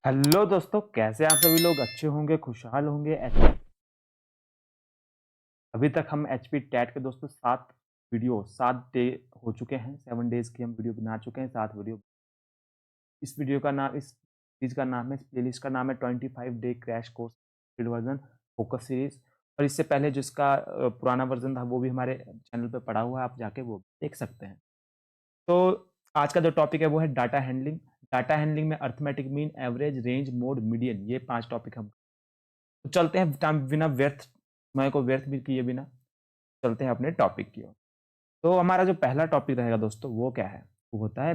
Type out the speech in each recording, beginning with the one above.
Hello दोस्तों, कैसे आप सभी लोग अच्छे होंगे, खुशहाल होंगे। अभी तक हम एचपी टैट के दोस्तों 7 डे हो चुके हैं। 7 डेज की हम वीडियो बना चुके हैं, 7 वीडियो। इस वीडियो का नाम, इस चीज़ का नाम है, इस प्लेलिस्ट का नाम है 25 day crash course field version focus series. और इससे पहले जिसका पुराना वर्जन था वो भी हमारे चैनल पे पड़ा हुआ है, आप जाके वो देख सकते हैं। तो आज का जो टॉपिक है वो है डाटा हैंडलिंग। डाटा हैंडलिंग में arithmetic mean, average, range, mode, median, ये 5 टॉपिक हम तो चलते हैं बिना व्यर्थ समय को व्यर्थ भी किए बिना चलते हैं अपने टॉपिक की ओर। तो हमारा जो पहला टॉपिक रहेगा दोस्तों वो क्या है? वो होता है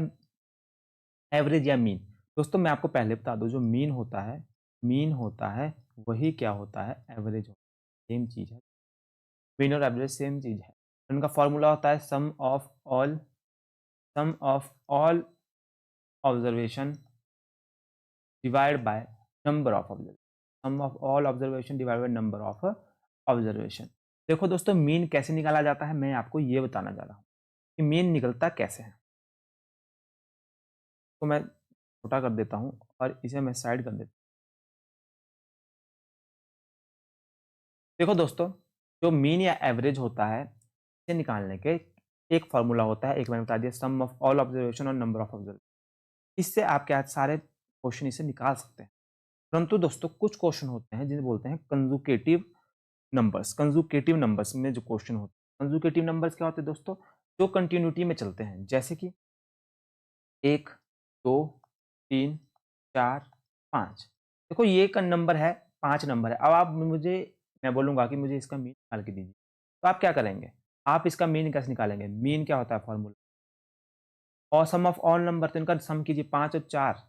एवरेज या मीन। दोस्तों मैं आपको पहले बता दूं, जो मीन होता है वही क्या होता है, एवरेज होता है। सेम चीज है, मीन और एवरेज सेम चीज है। उनका फॉर्मूला होता है sum of all observation divide by number of observation. Sum of all observation divide by number of observation. देखो दोस्तों, मीन कैसे निकाला जाता है, मैं आपको ये बताना जा रहा हूँ कि मीन निकलता कैसे है। तो मैं छोटा कर देता हूँ और इसे मैं साइड कर देता हूँ। देखो दोस्तों, जो मीन या एवरेज होता है इसे निकालने के एक फॉर्मूला होता है, एक मैंने बता दिया, सम ऑफ ऑल ऑब्जर्वेशन और नंबर ऑफ ऑब्जर्वेशन। इससे आप क्या सारे क्वेश्चन इसे निकाल सकते हैं। परंतु दोस्तों कुछ क्वेश्चन होते हैं जिन्हें बोलते हैं कंजुकेटिव नंबर्स। कंजुकेटिव नंबर्स में जो क्वेश्चन होते हैं, कंजुकेटिव नंबर्स क्या होते हैं दोस्तों? जो कंटिन्यूटी में चलते हैं, जैसे कि 1, 2, 3, 4, 5। देखो ये का नंबर है, 5 नंबर है। अब आप मुझे, मैं बोलूंगा कि मुझे इसका मीन निकाल के दीजिए, तो आप क्या करेंगे? आप इसका मीन कैसे निकालेंगे? मीन क्या होता है फॉर्मूला? और सम ऑफ ऑल नंबर, तो इनका सम कीजिए। 5 और 4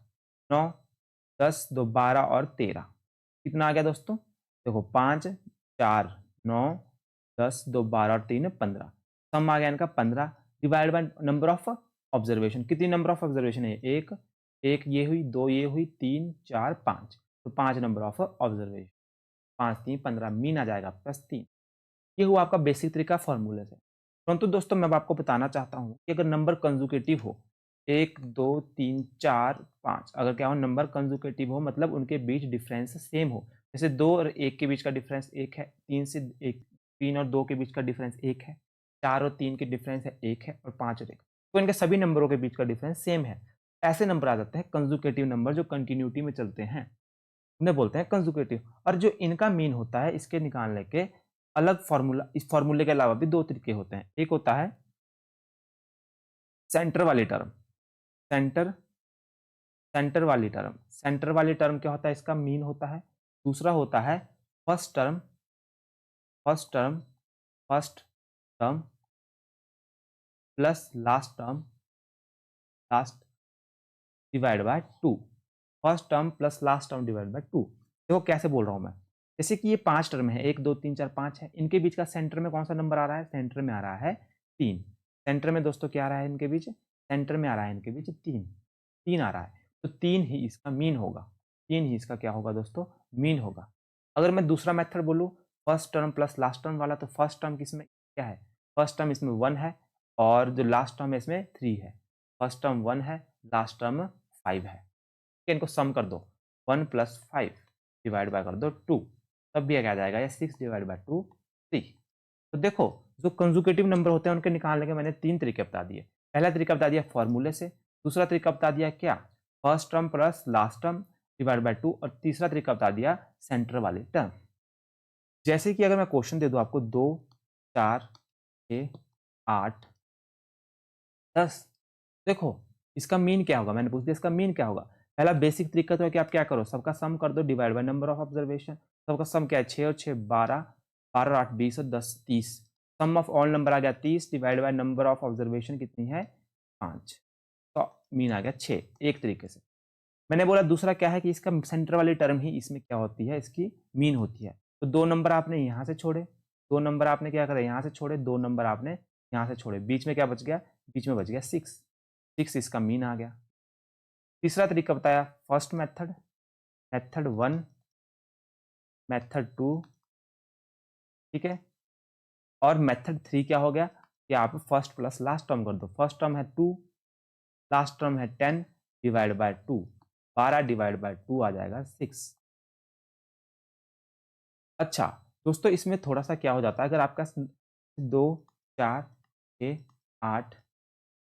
9, 10 2 12 और 13। कितना आ गया दोस्तों? देखो 5 4 9 10 2 12 और 3 15। सम आ गया इनका 15 divide by number of observation. कितनी नंबर ऑफ ऑब्जर्वेशन है? एक एक ये हुई, 2 ये हुई, 3 4 5। तो 5 नंबर ऑफ ऑब्जर्वेशन। 5 3 15, मीन आ जाएगा +3। ये हुआ आपका बेसिक तरीका फॉर्मूले से। परंतु दोस्तों मैं अब आपको बताना चाहता हूँ कि अगर नंबर कंजुकेटिव हो, 1 2 3 4 5, अगर क्या हो, नंबर कंजुकेटिव हो मतलब उनके बीच डिफरेंस सेम हो। जैसे 2 और 1 के बीच का डिफरेंस 1 है, 3 से 1, 3 और 2 के बीच का डिफरेंस 1 है, 4 और 3 के डिफरेंस है 1 है, और 5 और 1। तो इनके सभी नंबरों के बीच का डिफरेंस सेम है। ऐसे नंबर आ जाते हैं कंजुकेटिव नंबर, जो कंटिन्यूटी में चलते हैं, उन्हें बोलते हैं कंजुकेटिव। और जो इनका मीन होता है, इसके निकालने के अलग फॉर्मूला, इस फॉर्मूले के अलावा भी 2 तरीके होते हैं। एक होता है सेंटर वाली टर्म। सेंटर सेंटर वाली टर्म, सेंटर वाली टर्म क्या होता है? इसका मीन होता है। दूसरा होता है first term, first term first term plus last divide by 2। First term plus last term divide by 2। देखो कैसे बोल रहा हूं मैं। जैसे कि ये 5 टर्म है, 1 2 3 4 5 है। इनके बीच का सेंटर में कौन सा नंबर आ रहा है? सेंटर में आ रहा है 3। सेंटर में दोस्तों क्या आ रहा है इनके बीच? सेंटर में आ रहा है इनके बीच 3। 3 आ रहा है, तो 3 ही इसका मीन होगा। 3 ही इसका क्या होगा दोस्तों? मीन होगा। अगर मैं दूसरा मेथड बोलूँ, first term plus last term वाला, तो फर्स्ट टर्म किसमें क्या है? फर्स्ट टर्म इसमें 1 है, और जो लास्ट टर्म है इसमें 3 है। फर्स्ट टर्म 1 है, लास्ट टर्म 5 है। इनको सम कर दो, 1 प्लस 5 डिवाइड बाय कर दो 2, तब भी क्या आ जाएगा? या 6 डिवाइड बाय 2 3। तो देखो, जो कंजुकेटिव नंबर होते हैं उनके निकालने के मैंने 3 तरीके बता दिए। पहला तरीका बता दिया फॉर्मूले से, दूसरा तरीका बता दिया क्या, first term plus last term divide by 2, और तीसरा तरीका बता दिया सेंटर वाली टर्म। जैसे कि अगर मैं क्वेश्चन दे दूं आपको, 2 4 6 8 10, देखो इसका मीन क्या होगा? मैंने पूछ दिया इसका मीन क्या होगा। पहला बेसिक तरीका तो है कि आप क्या करो, सबका सम कर दो divide by number of observation. सबका सम क्या है? 6 और 6 12, 12 और 8 20 और 10 30। सम ऑफ ऑल नंबर आ गया 30 divide by number of observation कितनी है? 5। तो मीन आ गया 6, एक तरीके से। मैंने बोला दूसरा क्या है कि इसका सेंटर वाली टर्म ही इसमें क्या होती है? इसकी मीन होती है। तो 2 नंबर आपने यहाँ से छोड़े, 2 नंबर आपने क्या करा? यहाँ से छोड़े, 2 नंबर आपने यहाँ से छोड़े, बीच में क्या बच गया? बीच में बच गया 6। 6 इसका मीन आ गया। तीसरा तरीका बताया, फर्स्ट मेथड, मेथड 1, मेथड 2, ठीक है। और मेथड 3 क्या हो गया कि आप फर्स्ट प्लस लास्ट टर्म कर दो। फर्स्ट टर्म है 2, लास्ट टर्म है 10 डिवाइड बाय 2। 12 डिवाइड बाय 2 आ जाएगा 6। अच्छा दोस्तों, इसमें थोड़ा सा क्या हो जाता है, अगर आपका 2 4 6 8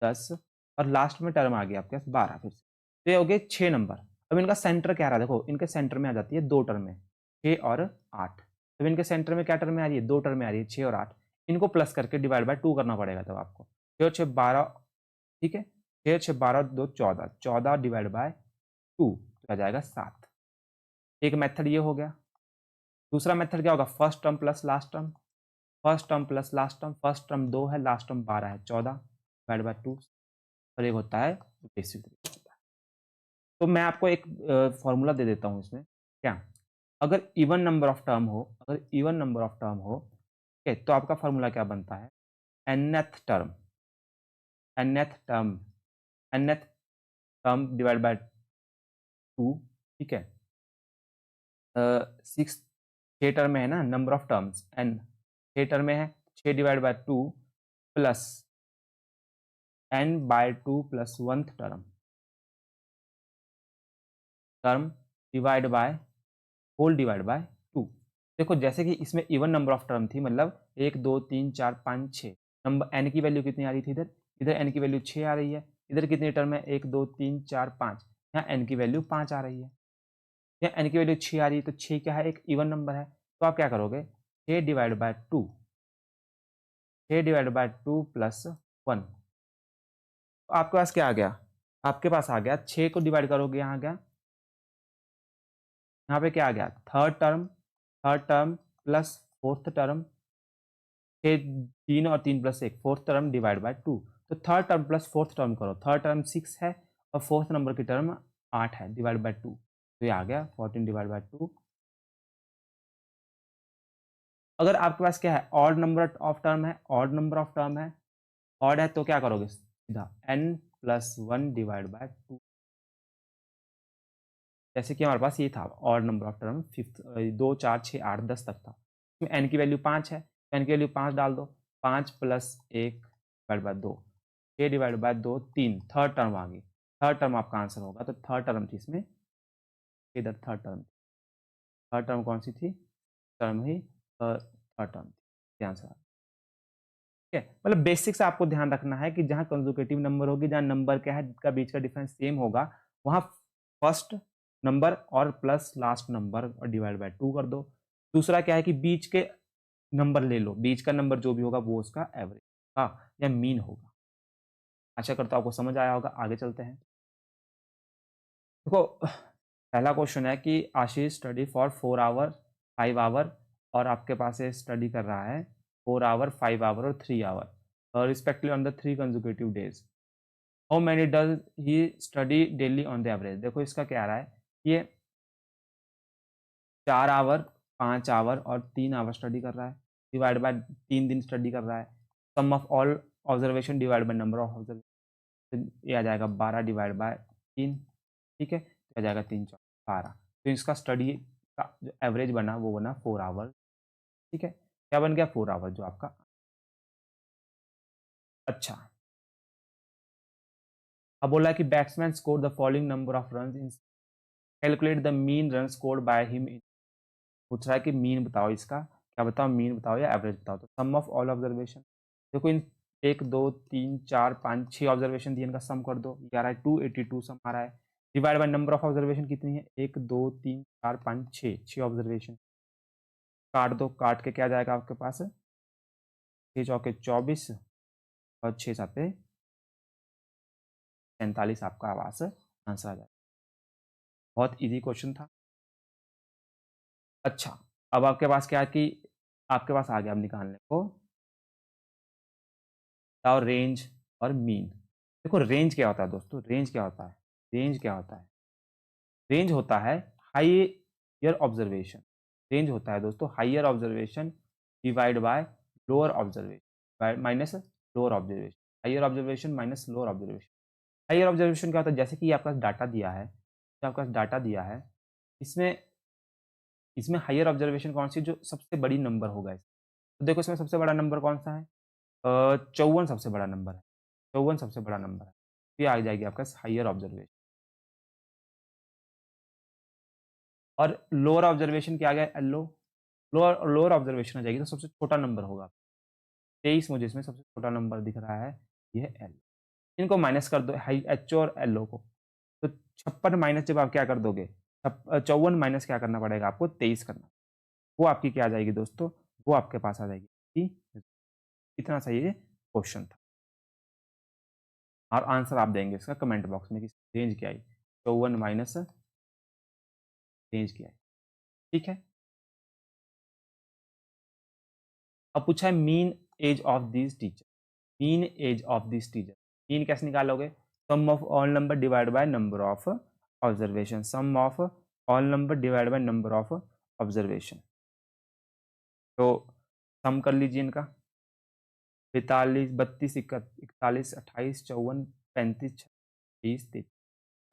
10 और लास्ट में टर्म आ गया आपके पास 12, फिर से तो ये हो गए 6 नंबर। अब इनका सेंटर क्या रहा, देखो इनके सेंटर में आ जाती है 2 टर्में, 6 और 8। अब इनके सेंटर में क्या टर्में आ रही है, 2 टर्में आ रही है, 6 और 8। इनको प्लस करके डिवाइड बाय 2 करना पड़ेगा तब आपको। 6 और 6 12, ठीक है, 6 और 6 12 2 14, 14 डिवाइड बाय 2 तो आ जाएगा 7। एक मेथड ये हो गया। दूसरा मेथड क्या होगा, first term plus last term, first term plus last term, first term 2 है, लास्ट टर्म 12 है, 14 डिवाइड बाय 2, और एक होता है बेसिक। तो मैं आपको एक फॉर्मूला दे देता हूँ इसमें, क्या, अगर इवन नंबर ऑफ टर्म हो, अगर इवन नंबर ऑफ टर्म हो, ठीक है, तो आपका फॉर्मूला क्या बनता है, nth term, nth term, nth term divide by 2, ठीक है, 6, 6 टर्म में है ना, number of terms n 6 term में है, 6 divide by 2 plus n by 2 plus 1th term, term divide by whole divide by 2। देखो जैसे कि इसमें इवन नंबर ऑफ टर्म थी, मतलब 1 2 3 4 5 6 नंबर, n की वैल्यू कितनी आ रही थी इधर, इधर n की वैल्यू 6 आ रही है, इधर कितनी टर्म है 1 2 3 4 5, यहाँ n की वैल्यू 5 आ रही है, यहाँ n की वैल्यू 6 आ रही है, तो 6 क्या है, एक इवन नंबर है, तो आप क्या करोगे, 6 divide by 2, 6 divide by 2 plus 1, तो आपके पास क्या आ गया, आपके पास आ गया 6 को डिवाइड करोगे, यहाँ आ गया, यहाँ पे क्या आ गया, third term plus fourth term, 3 और 3 plus 1, fourth term divide by 2, तो third term plus fourth term करो, थर्ड टर्म 6 है और फोर्थ नंबर की टर्म 8 है, डिवाइड बाय 2, तो ये आ गया 14 डिवाइड बाय 2। अगर आपके पास क्या है, ऑड नंबर ऑफ टर्म है, ऑड नंबर ऑफ टर्म है, ऑड है तो क्या करोगे, सीधा n प्लस 1 डिवाइड बाय 2, जैसे कि हमारे पास ये था odd number of term, fifth 2 4 6 8 10 तक था, इसमें n की वैल्यू 5 है, n की वैल्यू 5 डाल दो, 5 plus 1 divide by 2, 6 divide by 2 3, third term आ गई, थर्ड टर्म आपका आंसर होगा, तो थर्ड टर्म थी इसमें, इधर थर्ड टर्म कौन सी थी, टर्म ही थर्ड टर्म थी, आंसर। ठीक है, मतलब बेसिक से आपको ध्यान रखना है कि जहाँ कंजुगेटिव नंबर होगी, जहाँ नंबर क्या है का बीच का डिफरेंस सेम होगा, वहाँ फर्स्ट नंबर और प्लस लास्ट नंबर और डिवाइड बाय 2 कर दो। दूसरा क्या है कि बीच के नंबर ले लो, बीच का नंबर जो भी होगा वो उसका एवरेज का या मीन होगा। आशा करता हूँ आपको समझ आया होगा, आगे चलते हैं। देखो पहला क्वेश्चन है कि आशीष स्टडी फॉर 4 आवर 5 आवर, और आपके पास ये स्टडी कर रहा है 4 आवर 5 आवर और 3 hour respectively on the 3 consecutive days. How many does he study daily on the average. देखो इसका क्या आ रहा है, ये 4 आवर 5 आवर और 3 आवर स्टडी कर रहा है, डिवाइड बाय 3 दिन स्टडी कर रहा है, sum of all observation divide by number of observation, ये आ जाएगा 12 डिवाइड बाय 3, ठीक है, तो आ जाएगा 3 4 12, तो इसका स्टडी का जो एवरेज बना वो बना 4 आवर, ठीक है, क्या बन गया 4 आवर जो आपका। अच्छा, अब बोला है कि batsman score the following number of run in, calculate the mean run scored by him in, पूछ रहा है कि मीन बताओ इसका, क्या बताओ, मीन बताओ या एवरेज बताओ, तो सम ऑफ ऑल ऑब्जर्वेशन, देखो इन 1 2 3 4 5 6 ऑब्जर्वेशन दिए, इनका सम कर दो, ये आ रहा है 282 सम आ रहा है, divide by number of observation कितनी है, 1 2 3 4 5 6 ऑब्जर्वेशन, काट दो, काट के क्या जाएगा आपके पास, 6 चौके 24 और 6 साते 45, आपका आवास आंसर आ जाएगा। बहुत इजी क्वेश्चन था। अच्छा, अब आपके पास क्या है कि आपके पास आ गया अब निकालने को, बताओ रेंज और मीन। देखो रेंज क्या होता है दोस्तों, रेंज क्या होता है, रेंज क्या होता है, रेंज होता है हाइयर ऑब्जर्वेशन, रेंज होता है दोस्तों higher observation divide by lower observation minus lower observation, higher observation minus lower observation. Higher observation क्या होता है, जैसे कि आपका डाटा दिया है, जो आपका डाटा दिया है, इसमें इसमें हाइयर ऑब्जर्वेशन कौन सी, जो सबसे बड़ी नंबर होगा, तो देखो इसमें सबसे बड़ा नंबर कौन सा है, 54 सबसे बड़ा नंबर है, 54 सबसे बड़ा नंबर है, ये आ जाएगी आपका हाइयर ऑब्जर्वेशन। और लोअर ऑब्जर्वेशन क्या आ गया, एलो। लोअर ऑब्जर्वेशन आ जाएगी तो सबसे छोटा नंबर होगा 23, मुझे इसमें सबसे छोटा नंबर दिख रहा है, ये है एल। इनको माइनस कर दो, हाई एच ओ और एल ओ को। तो 56 माइनस जब आप क्या कर दोगे, 54 माइनस क्या करना पड़ेगा आपको, 23 करना। वो आपकी क्या आ जाएगी दोस्तों, वो आपके पास आ जाएगी कि इतना सही ये क्वेश्चन था। और आंसर आप देंगे इसका कमेंट बॉक्स में कि रेंज क्या आई, 54 माइनस रेंज क्या आई। ठीक है। अब पूछा है mean age of this teacher. Mean age of this teacher, mean कैसे निकालोगे, sum of all number divide by number of observation, sum of all number divide by number of observation. तो sum कर लीजिए इनका, 42, 32, 41, 28, 54, 35, 30,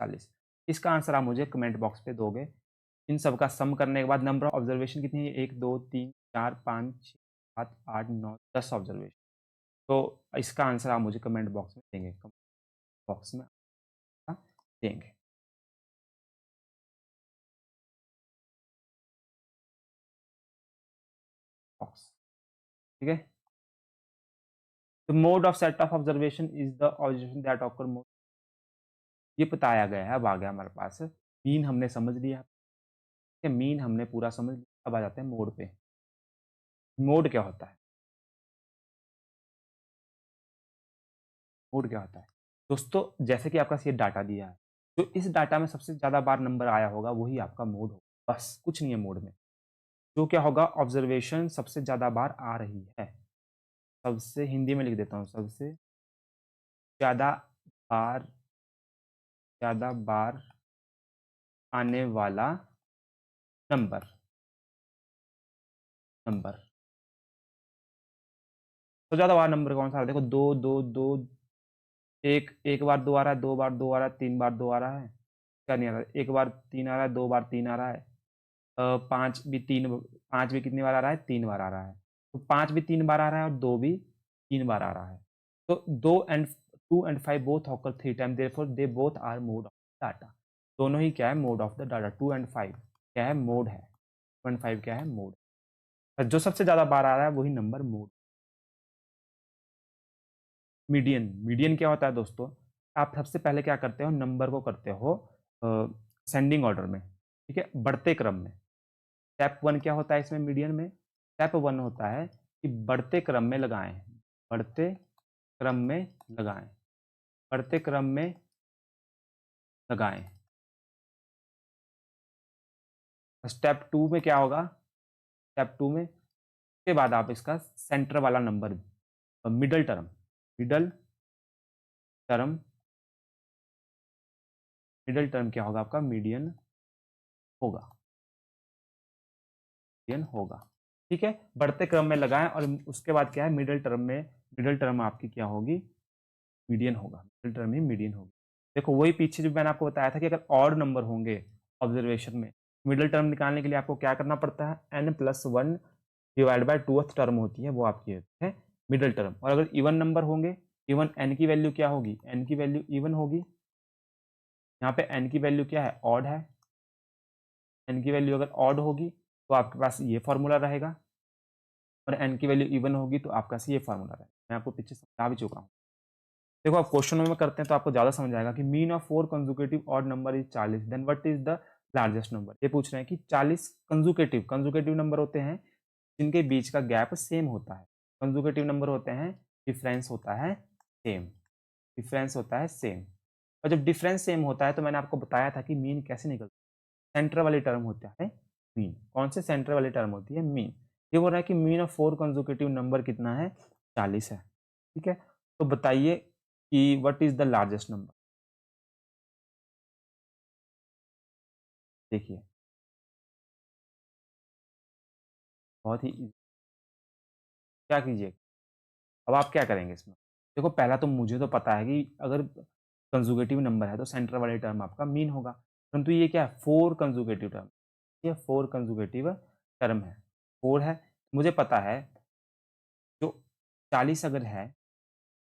40। इसका आंसर आप मुझे comment box पे दोगे। इन सब का सम करने के बाद नंबर ऑफ ऑब्जर्वेशन कितनी है, 1 2 3 4 5 6 7 8 9 10 ऑब्जर्वेशन। तो इसका आंसर आप मुझे कमेंट बॉक्स में देंगे, कमेंट बॉक्स में देंगे। बॉक्स, ठीक है। The mode of set of observation is the observation that occur mode. ये बताया गया है, अब आ गया हमारे पास मीन, हमने समझ लिया, ठीक है, मीन हमने पूरा समझ लिया। अब आ जाते हैं मोड पे। मोड क्या होता है, मोड क्या होता है दोस्तों, जैसे कि आपका ये डाटा दिया है, तो इस डाटा में सबसे ज्यादा बार नंबर आया होगा वही आपका मोड होगा, बस कुछ नहीं है मोड में। जो क्या होगा, ऑब्जर्वेशन सबसे ज्यादा बार आ रही है, सबसे, हिंदी में लिख देता हूँ, सबसे ज्यादा बार, ज्यादा बार आने वाला नंबर, नंबर। तो ज्यादा बार नंबर कौन सा है, देखो, दो दो दो, एक एक बार दो आ रहा है, दो बार दो आ रहा है, तीन बार दो आ रहा है, क्या नहीं आ रहा है, एक बार तीन आ रहा है, दो बार तीन आ रहा है, पाँच भी तीन, पाँच भी कितनी बार आ रहा है, तीन बार आ रहा है। तो पाँच भी तीन बार आ रहा है और दो भी तीन बार आ रहा है। तो दो and two and five both occur 3 time, therefore they both are mode of data. दोनों ही क्या है, mode of the data. Two and five क्या है, मोड है। टू एंड फाइव क्या है, मोड। जो सबसे ज्यादा बार आ रहा है वही नंबर मोड। मीडियन, मीडियन क्या होता है दोस्तों, आप सबसे पहले क्या करते हो, नंबर को करते हो सेंडिंग ऑर्डर में, ठीक है, बढ़ते क्रम में। स्टेप वन क्या होता है इसमें, मीडियन में, स्टेप वन होता है कि बढ़ते क्रम में लगाएं, बढ़ते क्रम में लगाएं, बढ़ते क्रम में लगाएं। स्टेप टू में क्या होगा, स्टेप टू में के बाद आप इसका सेंटर वाला number, middle term, middle term, middle term क्या होगा आपका, मीडियन होगा, मीडियन होगा। ठीक है, बढ़ते क्रम में लगाएं और उसके बाद क्या है, मिडल टर्म में, मिडल टर्म आपकी क्या होगी, मीडियन होगा, मिडल टर्म ही मीडियन होगी। देखो वही पीछे जो मैंने आपको बताया था कि अगर ऑड नंबर होंगे ऑब्जर्वेशन में, मिडल टर्म निकालने के लिए आपको क्या करना पड़ता है, n+1 divide by 2th term होती है, वो आपकी है मिडल टर्म। और अगर इवन नंबर होंगे, इवन n की वैल्यू क्या होगी, n की वैल्यू इवन होगी। यहाँ पे n की वैल्यू क्या है, ऑड है। n की वैल्यू अगर ऑड होगी तो आपके पास ये फॉर्मूला रहेगा, और n की वैल्यू इवन होगी तो आपका ये फॉर्मूला रहेगा। मैं आपको पीछे समझा भी चुका हूँ। देखो आप क्वेश्चनों में करते हैं तो आपको ज्यादा समझ आएगा कि mean of 4 consecutive odd number is 40, then what is the largest number. ये पूछ रहे हैं कि 40 कंजुकेटिव, कंजुकेटिव नंबर होते हैं जिनके बीच का गैप सेम होता है। कंजुकेटिव नंबर होते हैं डिफरेंस होता है सेम, डिफरेंस होता है सेम। और जब डिफरेंस सेम होता है तो मैंने आपको बताया था कि मीन कैसे निकलता है, सेंटर वाली टर्म होता है मीन। कौन से सेंटर वाली टर्म होती है, मीन। ये बोल रहा है कि मीन ऑफ 4 कंजुकेटिव नंबर कितना है, 40 है। ठीक है, तो बताइए कि what is the largest number. देखिए बहुत ही easy। क्या कीजिए, अब आप क्या करेंगे इसमें, देखो पहला तो मुझे तो पता है कि अगर कंजुगेटिव नंबर है तो सेंटर वाले टर्म आपका मीन होगा, परंतु ये क्या है, 4 कंजुगेटिव टर्म, ये 4 कंजुगेटिव टर्म है, 4 है। मुझे पता है जो 40 अगर है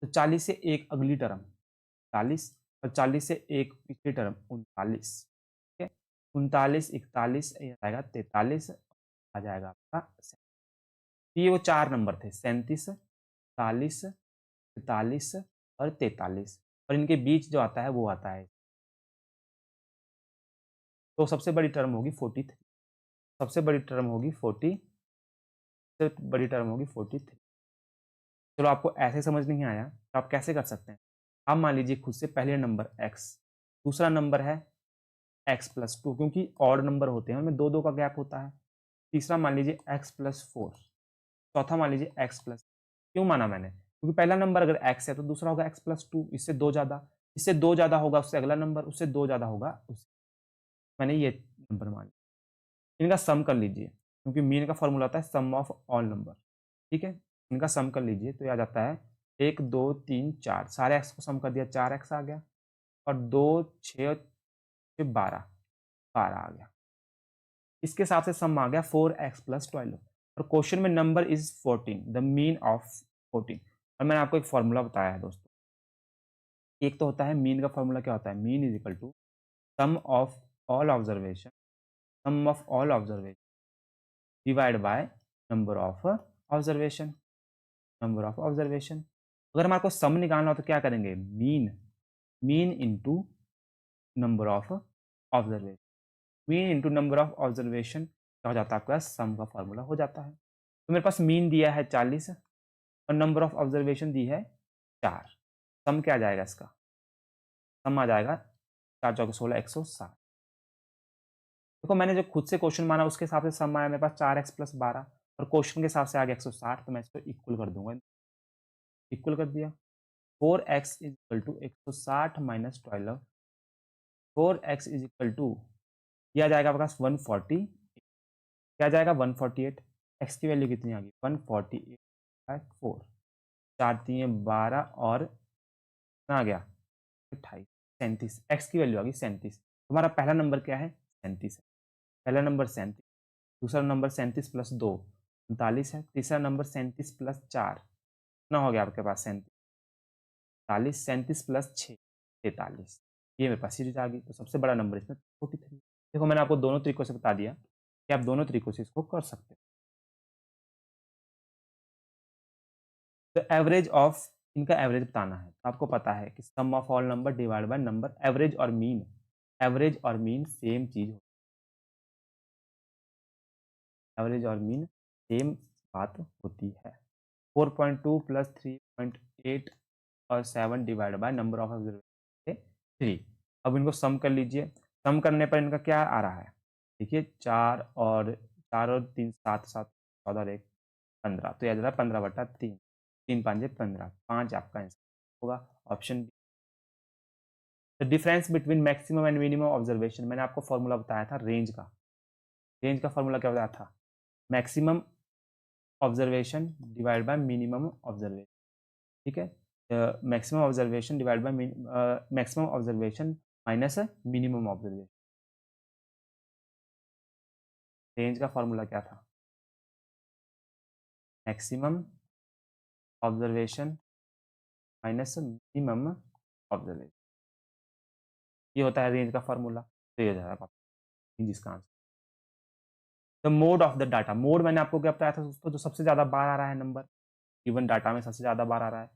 तो 40 से एक अगली टर्म 40, और 40 से एक पिछली टर्म 39। ठीक है, 39, 41 ये आएगा 43 आ जाएगा आपका ये वो 4 नंबर थे 37, 40, 43 और 43 और इनके बीच जो आता है वो आता है तो सबसे बड़ी टर्म होगी 43 सबसे बड़ी टर्म होगी 40 सबसे बड़ी टर्म होगी 43 चलो आपको ऐसे समझ नहीं आया तो आप कैसे कर सकते हैं आप मान लीजिए खुद से पहले नंबर x दूसरा नंबर है x+2 क्योंकि ऑड नंबर होते हैं उनमें दो दो का गैप होता है तीसरा मान लीजिए x+4 चौथा मान लीजिए x+, क्यों माना मैंने क्योंकि पहला नंबर अगर x है तो दूसरा होगा x+2 इससे दो ज्यादा होगा उससे अगला नंबर उससे दो ज्यादा होगा उससे मैंने ये नंबर मान इनका सम कर लीजिए क्योंकि मीन का फॉर्मूला होता है सम ऑफ ऑल नंबर ठीक है इनका सम कर लीजिए तो आ जाता है 1 2 3 4 सारे x को सम कर दिया 4x आ गया और 2 6 12 12 आ गया इसके हिसाब से सम आ गया 4x+12 और क्वेश्चन में number is 14 the mean of 14 और मैंने आपको एक फॉर्मूला बताया है दोस्तों एक तो होता है मीन का फॉर्मूला क्या होता है mean is equal to sum of all observation sum of all observation divide by number of observation number of observation अगर हमारे को सम निकालना हो तो क्या करेंगे mean mean into number of observation mean into number of observation क्या हो जाता है आपका सम का फॉर्मूला हो जाता है तो मेरे पास मीन दिया है 40 और नंबर ऑफ ऑब्जर्वेशन दी है 4 सम क्या आ जाएगा इसका सम आ जाएगा 4 चौके 16 160 देखो मैंने जो खुद से क्वेश्चन माना उसके हिसाब से सम आया मेरे पास 4x+12 और क्वेश्चन के हिसाब से आ गया 160 तो मैं इसको इक्वल कर दूंगा इक्वल कर दिया 4x is equal to 160 minus 12 4x is equal to यह आ जाएगा आपके पास 140 क्या आ जाएगा 148 x की वैल्यू कितनी आ गई 148 बाय 4 4 3 12 और कितना आ गया 28 37 x की वैल्यू आ गई 37 तुम्हारा पहला नंबर क्या है 37 पहला नंबर 37 दूसरा नंबर 37+2 39 है तीसरा नंबर 37+4 कितना हो गया आपके पास 37 37+6 43 ये मेरे पास सीरीज आ गई तो सबसे बड़ा नंबर इसमें 43 देखो मैंने आपको दोनों तरीकों से बता दिया कि आप दोनों तरीकों से इसको कर सकते हो तो एवरेज ऑफ इनका एवरेज बताना है तो आपको पता है कि sum of all number divide by number average और मीन सेम चीज हो एवरेज और मीन सेम बात होती है 4.2 प्लस 3.8 और 7 divide by number of observation 3 अब इनको सम कर लीजिए सम करने पर इनका क्या आ रहा है देखिए 4 और 3 7 7 14 और 1 15 तो याद रहा 15/3 3 5 15 5 आपका आंसर होगा option be the difference between maximum and minimum observation मैंने आपको फॉर्मूला बताया था रेंज का फॉर्मूला क्या बताया था maximum observation divide bye minimum observation ठीक है maximum observation divide by maximum observation minus minimum observation range का फॉर्मूला क्या था maximum observation minus minimum observation ये होता है रेंज का फॉर्मूला तो ये हो जाएगा जिसका answer the mode of the data mode मैंने आपको क्या बताया था दोस्तों जो सबसे ज्यादा बार आ रहा है नंबर गिवन डाटा में सबसे ज्यादा बार आ रहा है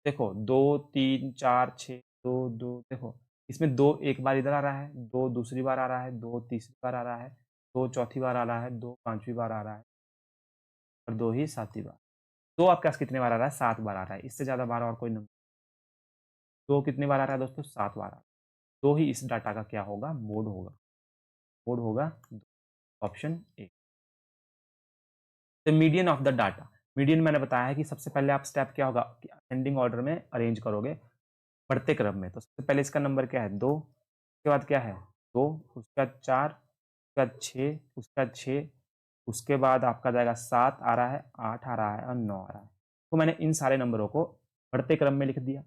देखो 2 3 4 6 2 2 देखो इसमें 2 एक बार इधर आ रहा है 2 दूसरी बार आ रहा है 2 तीसरी बार आ रहा है 2 चौथी बार आ रहा है 2 पांचवी बार आ रहा है और 2 ही सातवीं बार 2 आपके पास कितने बार आ रहा है 7 बार आ रहा है इससे ज्यादा बार और कोई नंबर 2 कितने बार आ रहा है दोस्तों 7 बार आ रहा है 2 ही इस डाटा का क्या होगा मोड होगा option A the median of the data median मैंने बताया है कि सबसे पहले आप स्टेप क्या होगा कि असेंडिंग ऑर्डर में अरेंज करोगे बढ़ते क्रम में तो सबसे पहले इसका नंबर क्या है 2 उसके बाद क्या है 2 उसके बाद 4 उसके बाद 6 उसके बाद 6 उसके बाद आपका जाएगा 7 आ रहा है 8 आ रहा है और 9 आ रहा है तो मैंने इन सारे नंबरों को बढ़ते क्रम में लिख दिया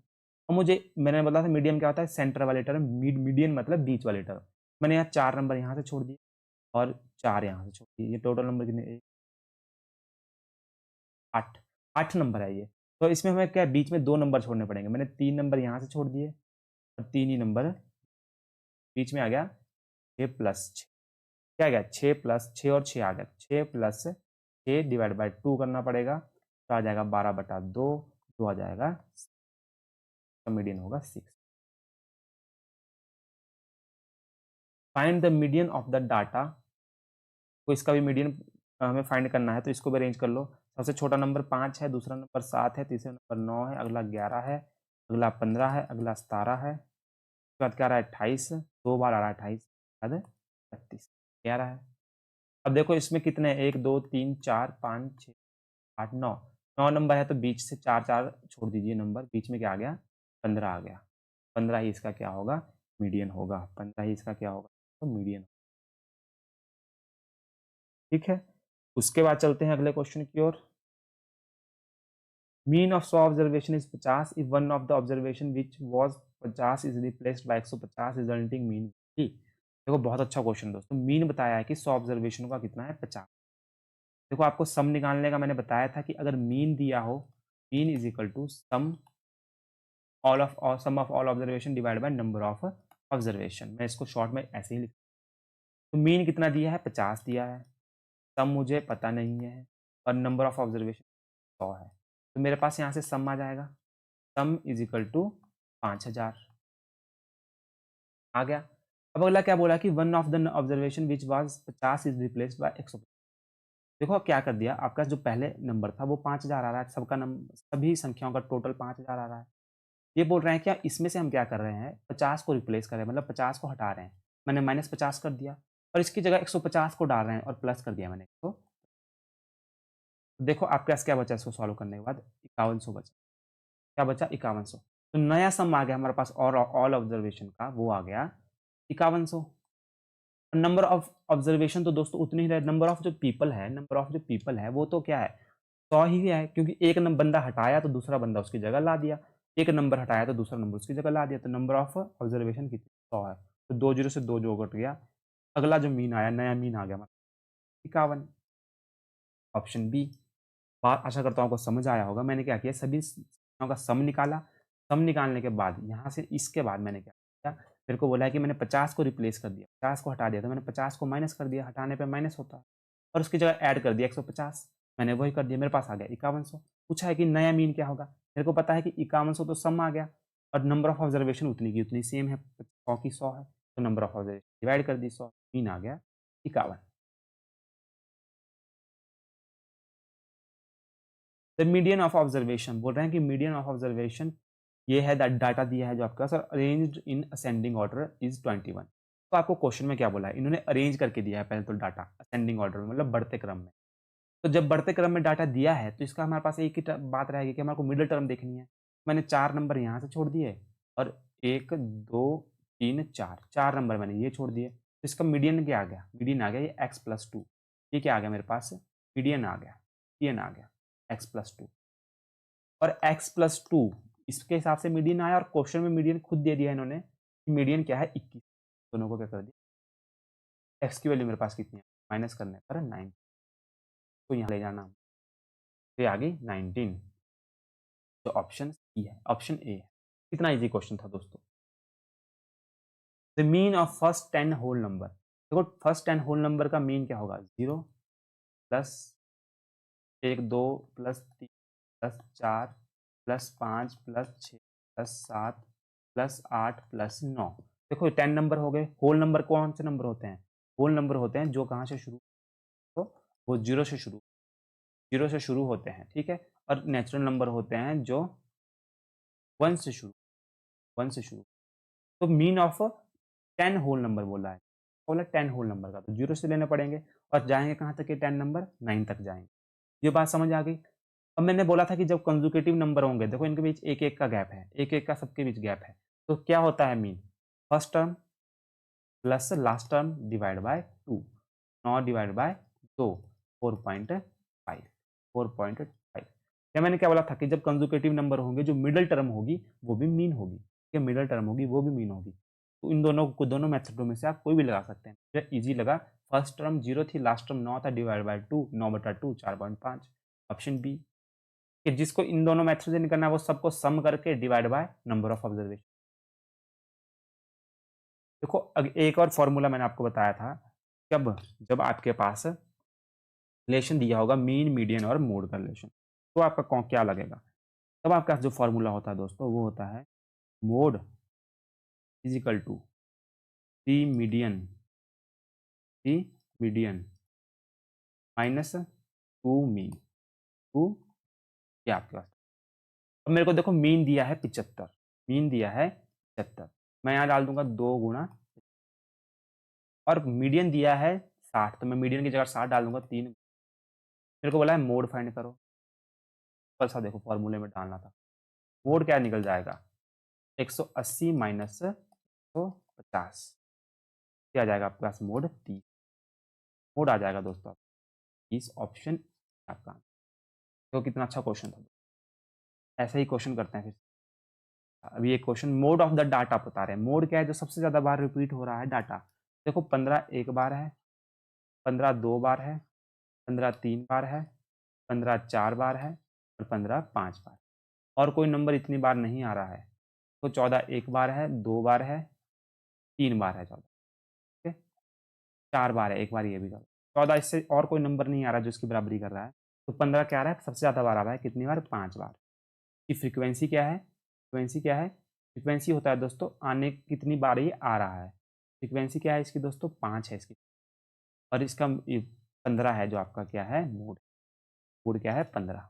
और मुझे मैंने बोला था मीडियम क्या होता है सेंटर वाले टर्म मीडियन मतलब बीच वाले टर्म मैंने यहाँ 4 नंबर यहाँ से छोड़ दिए और 4 यहाँ से छोड़ दिए ये टोटल नंबर कितने 8 8 नंबर है ये तो इसमें हमें क्या बीच में 2 नंबर छोड़ने पड़ेंगे मैंने 3 नंबर यहाँ से छोड़ दिए और 3 ही नंबर बीच में आ गया 6+6 क्या गया 6 प्लस 6 और 6 आ गया 6 प्लस 6 डिवाइड बाई 2 करना पड़ेगा तो आ जाएगा 12/2 तो आ जाएगा मीडियन होगा 6। Find the median of the data. तो इसका भी मीडियन हमें फाइंड करना है तो इसको भी अरेंज कर लो। सबसे छोटा नंबर 5 है, दूसरा नंबर 7 है, तीसरा नंबर 9 है, अगला 11 है, अगला 15 है, अगला 17 है, उसके बाद क्या आ रहा है 28, 2 बार आ रहा है 28, बाद 32, 11 है। अब देखो इसमें कितने 1 2 3 4 5 6 8 9 9 नंबर है तो बीच से 4 4 छोड़ दीजिए नंबर, बीच में क्या आ गया 15 आ गया। 15 ही इसका क्या होगा मीडियन होगा, 15 ही इसका क्या होगा तो मीडियन। ठीक है, उसके बाद चलते हैं अगले क्वेश्चन की ओर। Mean of 100 observation is 50 if one of the observation which was 50 is replaced by 150 resulting mean. देखो बहुत अच्छा क्वेश्चन दोस्तों, मीन बताया है कि 100 ऑब्जर्वेशन का कितना है 50। देखो आपको सम निकालने का मैंने बताया था कि अगर मीन दिया हो, mean is equal to sum of all observation divide by number of observation. मैं इसको शॉर्ट में ऐसे ही लिख, तो मीन कितना दिया है 50 दिया है, सम मुझे पता नहीं है और नंबर ऑफ ऑब्जर्वेशन 100 है, तो मेरे पास यहाँ से सम आ जाएगा, सम इज इक्वल टू 5000 आ गया। अब अगला क्या बोला कि one of the observation which was 50 is replaced by 150। देखो क्या कर दिया, आपका जो पहले नंबर था वो 5000 आ रहा है, सबका नंबर सभी संख्याओं का टोटल 5000 आ रहा है। ये बोल रहे हैं क्या इसमें से हम क्या कर रहे हैं 50 को रिप्लेस कर रहे हैं, मतलब 50 को हटा रहे हैं, मैंने -50 कर दिया और इसकी जगह 150 को डाल रहे हैं और प्लस कर दिया मैंने। तो देखो आपके पास क्या बचा इसको सॉल्व करने के बाद 5100 बचा। क्या बचा 5100, तो नया सम आ गया हमारे पास और ऑल ऑब्जर्वेशन का, वो आ गया 5100। नंबर ऑफ ऑब्जर्वेशन तो दोस्तों उतने ही रहे, नंबर ऑफ जो पीपल है, नंबर ऑफ जो पीपल है वो तो क्या है 100 ही है, क्योंकि एक बंदा हटाया तो दूसरा बंदा उसकी जगह ला दिया, एक नंबर हटाया तो दूसरा नंबर उसकी जगह ला दिया, तो नंबर ऑफ ऑब्जर्वेशन कितनी 100 है, तो 2 जीरो से 2 जो कट गया, अगला जो मीन आया नया मीन आ गया हमारा 51, ऑप्शन बी। बात आशा करता हूँ आपको समझ आया होगा। मैंने क्या किया सभी संख्याओं का सम निकाला, सम निकालने के बाद यहाँ से इसके बाद मैंने क्या किया, मेरे को बोला है कि मैंने 50 को रिप्लेस कर दिया, 50 को हटा दिया तो मैंने 50 को माइनस कर दिया, हटाने पे माइनस होता है, और उसकी जगह ऐड कर दिया 150, मैंने वही कर दिया, मेरे पास आ गया 5100। पूछा है कि नया मीन क्या होगा, मेरे को पता है कि 5100 तो सम आ गया और नंबर ऑफ ऑब्जर्वेशन उतनी की उतनी सेम है, 100 की 100 है, तो नंबर ऑफ ऑब्जर्वेशन डिवाइड कर दी 100, मीन आ गया 51। द मीडियन ऑफ ऑब्जर्वेशन बोल रहे हैं कि मीडियन ऑफ ऑब्जर्वेशन ये है डाटा दिया है जो आपका sir arranged in ascending order is 21। तो आपको क्वेश्चन में क्या बोला है, इन्होंने अरेंज करके दिया है पहले तो डाटा असेंडिंग ऑर्डर में, मतलब बढ़ते क्रम में। तो जब बढ़ते क्रम में डाटा दिया है तो इसका हमारे पास एक ही बात रहेगी कि हमारे को मिडिल टर्म देखनी है। मैंने 4 नंबर यहाँ से छोड़ दिए और 1 2 3 4 4 नंबर मैंने ये छोड़ दिए, तो इसका मीडियन क्या आ गया, मीडियन आ गया ये x+2। ये क्या आ गया मेरे पास मीडियन आ गया, मीडियन आ गया x+2 और x+2 इसके हिसाब से मीडियन आया, और क्वेश्चन में मीडियन खुद दे दिया इन्होंने कि मीडियन क्या है 21। दोनों को क्या कर दिया, x की वैल्यू मेरे पास कितनी है माइनस करने पर 9, तो यहाँ ले जाना, तो ये आ गई 19, तो ऑप्शन सी है, ऑप्शन ए है। कितना इजी क्वेश्चन था दोस्तों। The mean of first 10 whole number, देखो फर्स्ट 10 होल नंबर का मीन क्या होगा 0 plus 1 2 plus 3 plus 4 plus 5 plus 6 plus 7 plus 8 plus 9। देखो 10 नंबर हो गए, होल नंबर कौन से नंबर होते हैं, होल नंबर होते हैं जो कहाँ से शुरू हो, वो जीरो से शुरू होते हैं, ठीक है, और नेचुरल नंबर होते हैं जो 1 से शुरू, 1 से शुरू। तो मीन ऑफ 10 होल नंबर बोला है, बोला 10 होल नंबर का, तो 0 से लेने पड़ेंगे और जाएंगे कहाँ तक, ये 10 नंबर 9 तक जाएंगे। ये बात समझ आ गई। अब मैंने बोला था कि जब कंजुकेटिव नंबर होंगे, देखो इनके बीच एक एक का गैप है, एक एक का सबके बीच गैप है, तो क्या होता है mean, first term plus last term divide by 2, 9 divide by 2 4.5, 4.5। या मैंने क्या बोला था कि जब कंजुकेटिव नंबर होंगे जो मिडिल टर्म होगी वो भी मीन होगी, या मिडिल टर्म होगी वो भी मीन होगी, तो इन दोनों मेथडों में से आप कोई भी लगा सकते हैं। मुझे ईजी लगा, फर्स्ट टर्म 0 थी, लास्ट टर्म 9 था, डिवाइड बाय 2, 9/2 4.5, ऑप्शन बी। कि जिसको इन दोनों मेथड से निकालना है वो सबको सम करके divide by number of observation. देखो एक और फॉर्मूला मैंने आपको बताया था जब आपके पास रिलेशन दिया होगा मीन, मीडियन और मोड का रिलेशन, तो आपका क्या लगेगा? तब आपका जो फॉर्मूला होता है दोस्तों वो होता है mode is equal to see median minus two mean, two क्या आपके पास। अब मेरे को देखो मीन दिया है 75, मीन दिया है 75, मैं यहाँ डाल दूंगा 2 गुना, और मीडियन दिया है 60, तो मैं मीडियन की जगह 60 डाल दूंगा 3। मेरे को बोला है मोड फाइंड करो, बस सा देखो फॉर्मूले में डालना था। मोड क्या निकल जाएगा? 180 माइनस 150, क्या आ जाएगा आपके पास? मोड 30, मोड आ जाएगा दोस्तों इस ऑप्शन आपका। तो कितना अच्छा क्वेश्चन था। ऐसा ही क्वेश्चन करते हैं फिर। अभी एक question mode of the data बता रहे हैं। मोड क्या है? जो सबसे ज्यादा बार रिपीट हो रहा है डाटा। देखो 15 एक बार है, 15 दो बार है, 15 तीन बार है, 15 चार बार है, और 15 पांच बार। और कोई नंबर इतनी बार नहीं आ रहा है। तो 14 एक बार है, 2 बार है, 3 बार है 14, ठीक है, 4 बार है, एक बार ये भी 14, इससे और कोई नंबर नहीं आ रहा जो इसकी बराबरी कर रहा है। तो 15 क्या आ रहा है? सबसे ज़्यादा बार आ रहा है, कितनी बार? 5 बार। की फ्रीक्वेंसी क्या है? फ्रीक्वेंसी क्या है? फ्रीक्वेंसी होता है दोस्तों आने कितनी बार ये आ रहा है। फ्रीक्वेंसी क्या है इसकी दोस्तों? 5 है इसकी, और इसका 15 है जो आपका क्या है? मोड। मोड क्या है? 15।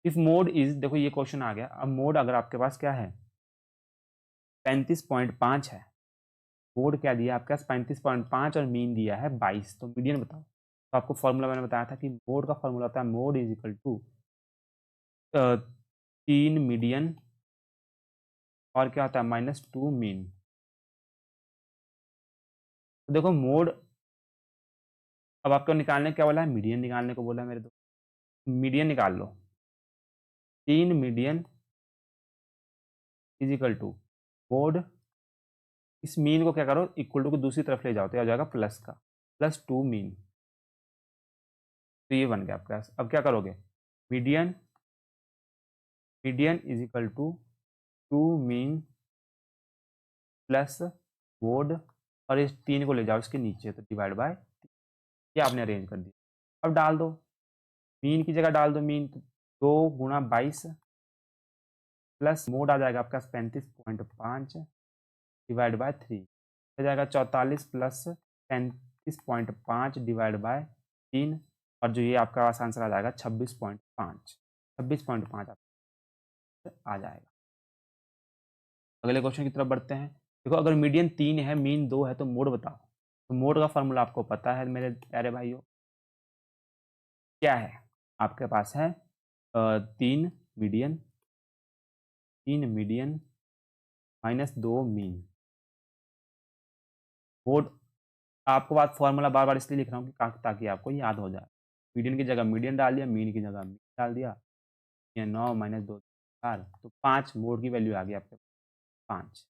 इफ मोड इज, देखो ये क्वेश्चन आ गया। अब मोड अगर आपके पास क्या है? 35.5 है। मोड क्या दिया आपके पास? 35.5, और मीन दिया है 22, तो मीडियन बताओ। तो आपको फॉर्मूला मैंने बताया था कि मोड का फॉर्मूला होता है mode is equal to 3 median, और क्या होता है? Minus 2 mean. तो देखो मोड, अब आपको निकालने क्या बोला है? मीडियन निकालने को बोला है मेरे दोस्त। मीडियन निकाल लो। 3 median is equal to mode, इस मीन को क्या करो? इक्वल टू को दूसरी तरफ ले जाओ, तो हो जाएगा प्लस का, प्लस 2 मीन। तो ये बन गया आपके पास। अब क्या करोगे? Median, median is equal to 2 mean plus mode, और इस 3 को ले जाओ इसके नीचे, तो डिवाइड बाय, ये आपने अरेंज कर दिया। अब डाल दो मीन की जगह, डाल दो मीन, तो 2 गुणा 22 प्लस मोड आ जाएगा आपका 35.5 डिवाइड बाय 3, हो जाएगा 44 प्लस 35.5 डिवाइड बाय 3, और जो ये आपका आंसर आ जाएगा 26.5, 26.5 आ जाएगा। अगले क्वेश्चन की तरफ बढ़ते हैं। देखो अगर मीडियन 3 है, मीन 2 है, तो मोड बताओ। तो मोड का फॉर्मूला आपको पता है मेरे प्यारे भाइयों, क्या है? आपके पास है 3 median, 3 median minus 2 mean. Mode, आपको बात फॉर्मूला बार बार इसलिए लिख रहा हूँ कि ताकि आपको याद हो जाए। मीडियन की जगह मीडियन डाल दिया, मीन की जगह मीन डाल दिया, ये 9 माइनस 2 4, तो 5 मोड की वैल्यू आ गई आपके 5,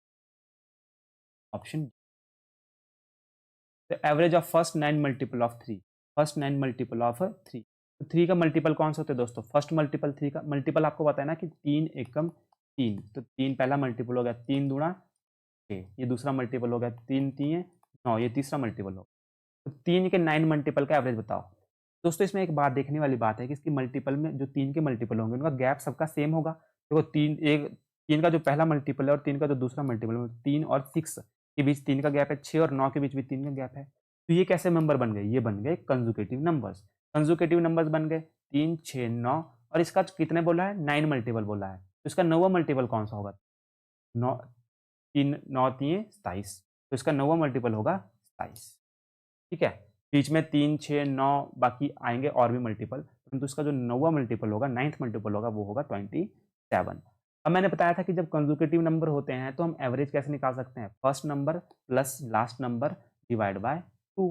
option. The average of first 9 multiple of 3, first 9 multiple of 3। तो 3 का मल्टीपल कौन सा होता है दोस्तों? फर्स्ट मल्टीपल 3 का मल्टीपल आपको पता है ना कि 3 एकम 3, तो 3 पहला मल्टीपल हो गया, 3 दूना 6, ये दूसरा मल्टीपल हो गया, 3 तीन 9, ये तीसरा मल्टीपल हो। तो 3 के 9 मल्टीपल का एवरेज बताओ। दोस्तों इसमें एक बात देखने वाली बात है कि इसकी मल्टीपल में जो 3 के मल्टीपल होंगे उनका गैप सबका सेम होगा। देखो 3 का जो पहला मल्टीपल है और 3 का जो दूसरा मल्टीपल है, 3 और 6 के बीच 3 का गैप है, 6 और 9 के बीच भी 3 का गैप है। तो ये कैसे नंबर बन गए? ये बन गए कंजुकेटिव नंबर्स। कंजुकेटिव नंबर्स बन गए 3 6 9, और इसका कितने बोला है? 9 मल्टीपल बोला है, तो इसका 9वां मल्टीपल कौन सा होगा? 9, 3 9 3 27, तो इसका 9वां मल्टीपल होगा 27, ठीक है। बीच में 3 6 9 बाकी आएंगे और भी मल्टीपल, परंतु इसका जो 9वां मल्टीपल होगा, 9th मल्टीपल होगा, वो होगा 27। अब मैंने बताया था कि जब कंजुकेटिव नंबर होते हैं तो हम एवरेज कैसे निकाल सकते हैं? First number plus last number divide by 2।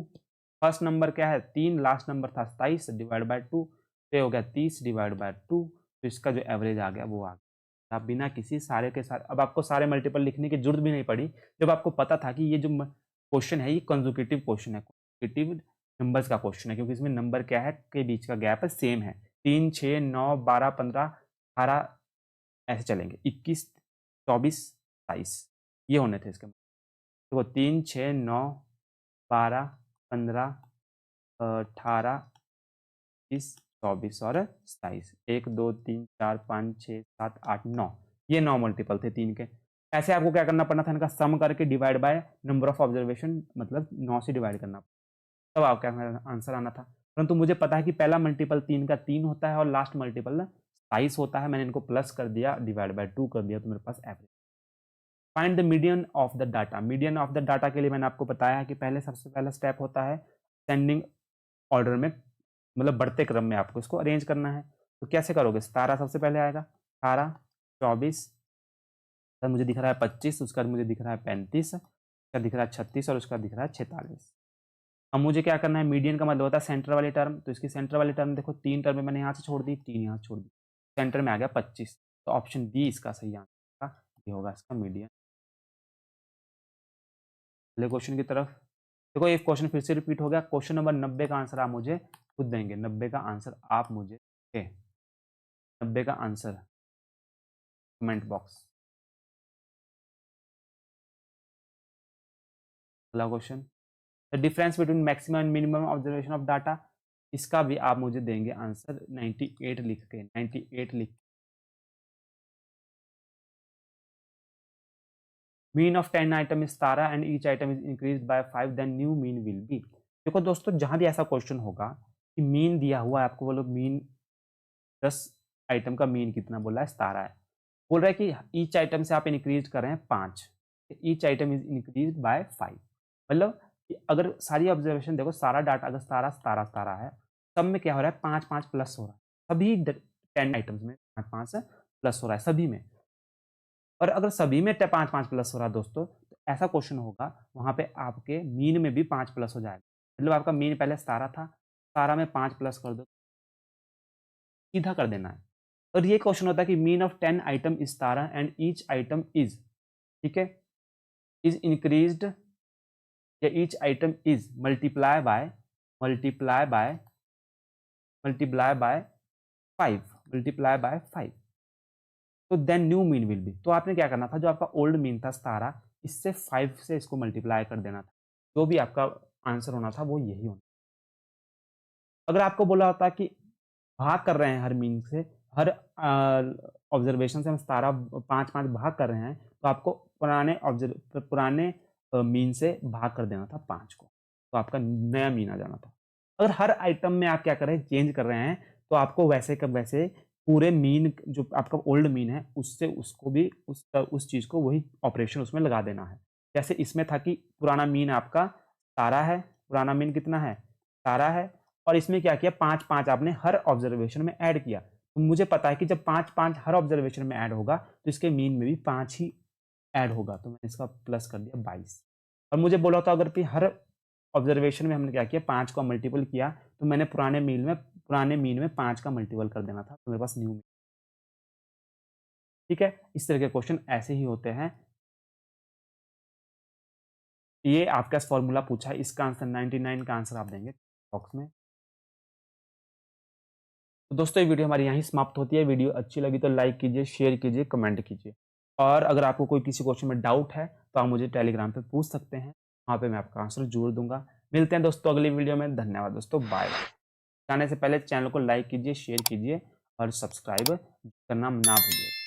First number क्या है? 3, लास्ट नंबर था 27 डिवाइड बाय 2, तो ये हो गया 30 डिवाइड बाय 2, तो इसका जो एवरेज आ गया वो आ गया। आप बिना किसी सारे के सारे, अब आपको सारे मल्टीपल लिखने की जरूरत भी नहीं पड़ी, जब आपको पता था कि ये जो क्वेश्चन है ये कंजुकेटिव क्वेश्चन है, कंजुकेटिव नंबर्स का क्वेश्चन है, क्योंकि इसमें नंबर क्या है के बीच का गैप है सेम है। 3 6 9 12 15 18 ऐसे चलेंगे, 21 24 27 ये होने थे इसके। देखो 3 6 9 12, 15, 18, 20, 24 और 27। 1, 2, 3, 4, 5, 6, 7, 8, 9, ये 9 मल्टीपल थे 3 के। ऐसे आपको क्या करना पड़ना था, इनका सम करके divide by number of observation, मतलब 9 से डिवाइड करना, तब आपका आंसर आना था। परंतु मुझे पता है कि पहला मल्टीपल 3 का 3 होता है और लास्ट मल्टीपल 27 होता है। मैंने इनको प्लस कर दिया, डिवाइड बाय 2 कर दिया, तो मेरे पास average. Find the median of the data. Median of the data के लिए मैंने आपको बताया है कि पहले सबसे पहला स्टेप होता है सेंडिंग ऑर्डर में, मतलब बढ़ते क्रम में आपको इसको अरेंज करना है। तो कैसे करोगे, 17 सबसे पहले आएगा, 18, 24, फिर मुझे दिख रहा है 25, उसका मुझे दिख रहा है 35, उसका दिख रहा है 36 और उसका दिख रहा है 46। अब मुझे क्या करना है, मीडियन का मतलब होता है सेंटर वाली टर्म। तो इसकी सेंटर वाली टर्म देखो, 3 टर्म मैंने यहाँ से छोड़ दी, 3 यहाँ से छोड़ दी, सेंटर में आ गया 25। तो ऑप्शन बी इसका सही आंसर होगा, ये होगा इसका मीडियन। अगले क्वेश्चन की तरफ देखो, एक क्वेश्चन फिर से रिपीट हो गया। क्वेश्चन नंबर 90 का आंसर आप मुझे खुद देंगे। 90 का आंसर आप मुझे 90 का आंसर कमेंट बॉक्स। अगला question, the difference between maximum and minimum observation of data. इसका भी आप मुझे देंगे आंसर 98 लिख के, 98 लिख। Mean of 10 item is 17 and each item is increase by 5, then new mean will be. देखो दोस्तों, जहां भी ऐसा क्वेश्चन होगा कि मीन दिया हुआ है आपको, बोलो मीन 10 आइटम का मीन कितना बोला है, 17 है। बोल रहा है कि ईच आइटम से आप इंक्रीज कर रहे हैं 5, each item is increase by 5। मतलब कि अगर सारी ऑब्जर्वेशन देखो, सारा डाटा अगर 17 17 17 है, सब में क्या हो रहा है, 5 5 प्लस हो रहा है। सभी 10 आइटम्स में 5 5 प्लस हो रहा है सभी में। और अगर सभी में 5 5 प्लस हो रहा है दोस्तों, तो ऐसा क्वेश्चन होगा, वहां पे आपके मीन में भी 5 प्लस हो जाएगा। मतलब आपका मीन पहले 17 था, 17 में 5 प्लस कर दो, सीधा कर देना है। और ये क्वेश्चन होता है कि mean of 10 item is 17 and each item is, ठीक है, इज इंक्रीज्ड, या each item is multiply by multiply by multiply by 5, multiply by 5, तो then new mean will be. तो आपने क्या करना था, जो आपका ओल्ड मीन था 17, इससे 5 से इसको मल्टीप्लाई कर देना था। जो भी आपका आंसर होना था वो यही होना। अगर आपको बोला होता कि भाग कर रहे हैं हर मीन से, हर ऑब्जर्वेशन से हम 17 5 5 भाग कर रहे हैं, तो आपको पुराने मीन से भाग कर देना था 5 को, तो आपका नया मीन आ जाना था। अगर हर आइटम में आप क्या कर रहे हैं, चेंज कर रहे हैं, तो आपको वैसे का वैसे पूरे मीन जो आपका ओल्ड मीन है, उससे उसको भी उस चीज को वही ऑपरेशन उसमें लगा देना है। जैसे इसमें था कि पुराना मीन आपका 17 है, पुराना मीन कितना है, 17 है, और इसमें क्या किया, 5 5 आपने हर ऑब्जर्वेशन में ऐड किया। तो मुझे पता है कि जब 5 5 हर ऑब्जर्वेशन में ऐड होगा, तो इसके मीन में भी 5 ही ऐड होगा। तो मैंने इसका प्लस कर दिया 22। और मुझे बोला था अगर कि हर ऑब्जर्वेशन में हमने क्या किया, 5 का मल्टीपल किया, तो मैंने पुराने मीन में 5 का मल्टीपल कर देना था, तो मेरे पास न्यू मीन। ठीक है, इस तरह के क्वेश्चन ऐसे ही होते हैं। ये आपका फॉर्मूला पूछा है, इसका आंसर 99 का आंसर आप देंगे बॉक्स में। तो दोस्तों, ये वीडियो हमारी यहीं समाप्त होती है। वीडियो अच्छी लगी तो लाइक कीजिए, शेयर कीजिए, कमेंट कीजिए। और अगर आपको कोई किसी क्वेश्चन में डाउट है, तो आप मुझे टेलीग्राम पे पूछ सकते हैं, वहाँ पे मैं आपका आंसर जरूर दूंगा। मिलते हैं दोस्तों अगली वीडियो में। धन्यवाद दोस्तों, बाय। जाने से पहले चैनल को लाइक कीजिए, शेयर कीजिए और सब्सक्राइब करना ना भूलिए।